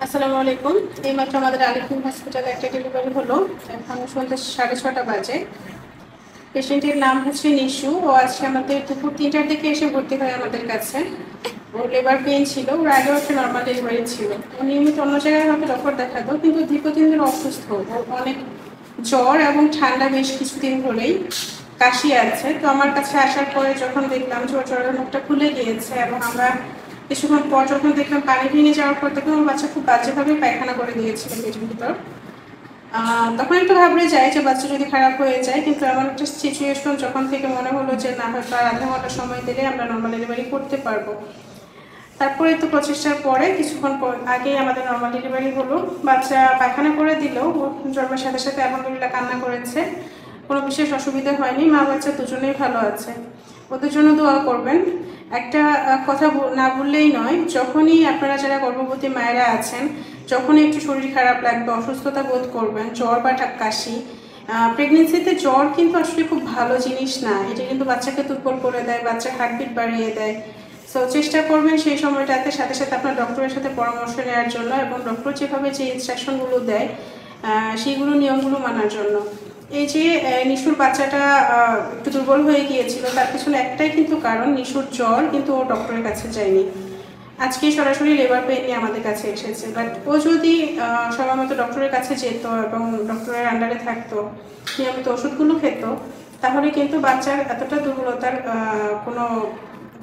আসসালামু আলাইকুম। এইমাত্র আমাদের আলিপুর হসপিটালে একটা ডেলিভারি হলো। এখন সন্ধ্যা 6:30 বাজে। পেশেন্টের নাম হচ্ছে নিশু। ও আজকে আমাদের দুপুর 3টার দিকে এসে ভর্তি হয় আমাদের কাছে। ওর লেবার পেইন ছিল। ওর আগেও একটা নর্মাল ডেলিভারি ছিল। ও নিয়মিত অন্য জায়গায় হয়তো ডক্টর দেখাতো, কিন্তু দীর্ঘদিন ধরে অসুস্থ। ওর অনেক জ্বর এবং ঠান্ডা বেশ কিছুদিন ধরেই, কাশি আছে। তো আমার কাছে আসার পরে যখন দেখলাম যে ওর জ্বরের মুখটা খুলে গিয়েছে এবং আমরা কিছুক্ষণ পর যখন দেখলাম পানি ভেঙে যাওয়ার পর দেখলাম আমার বাচ্চা খুব বাজেভাবে পায়খানা করে দিয়েছিল পেটের ভিতর। তখন একটু ঘাবড়ে যায় যে বাচ্চা যদি খারাপ হয়ে যায়, কিন্তু এমন একটা সিচুয়েশন যখন থেকে মনে হলো যে না, হয়তো আর আধা ঘন্টা সময় দিলে আমরা নর্মাল ডেলিভারি করতে পারবো। তারপরে তো প্রচেষ্টার পরে কিছুক্ষণ আগেই আমাদের নর্মাল ডেলিভারি হলো। বাচ্চা পায়খানা করে দিলেও জন্মের সাথে সাথে আলহামদুলিল্লাহ কান্না করেছে, কোনো বিশেষ অসুবিধা হয়নি। মা বাচ্চা দুজনেই ভালো আছে। ওদের জন্য দোয়া করবেন। একটা কথা না বললেই নয়, যখনই আপনারা যারা গর্ভবতী মায়েরা আছেন, যখনই একটু শরীর খারাপ লাগবে, অসুস্থতা বোধ করবেন, জ্বর বা কাশি, প্রেগনেন্সিতে জ্বর কিন্তু আসলে খুব ভালো জিনিস না। এটা কিন্তু বাচ্চাকে দুর্বল করে দেয়, বাচ্চার হার্টবিট বাড়িয়ে দেয়। সো চেষ্টা করবেন সেই সময়টাতে সাথে সাথে আপনার ডক্টরের সাথে পরামর্শ নেওয়ার জন্য, এবং ডক্টর যেভাবে যে ইনস্ট্রাকশনগুলো দেয় সেইগুলো নিয়মগুলো মানার জন্য। এই যে নিশুর বাচ্চাটা একটু দুর্বল হয়ে গিয়েছিল, তার পিছনে একটাই কিন্তু কারণ, নিশুর জ্বর, কিন্তু ও ডক্টরের কাছে যায়নি। আজকে সরাসরি লেবার পেইন নিয়ে আমাদের কাছে এসেছে। বাট ও যদি সময় মতো ডক্টরের কাছে যেত এবং ডক্টরের আন্ডারে থাকতো, নিয়মিত ওষুধগুলো খেত, তাহলে কিন্তু বাচ্চার এতটা দুর্বলতার কোনো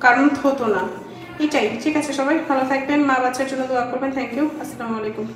কারণ হতো না। এটাই। ঠিক আছে, সবাই ভালো থাকবেন, মা বাচ্চার জন্য দোয়া করবেন। Thank you. আসসালামু আলাইকুম।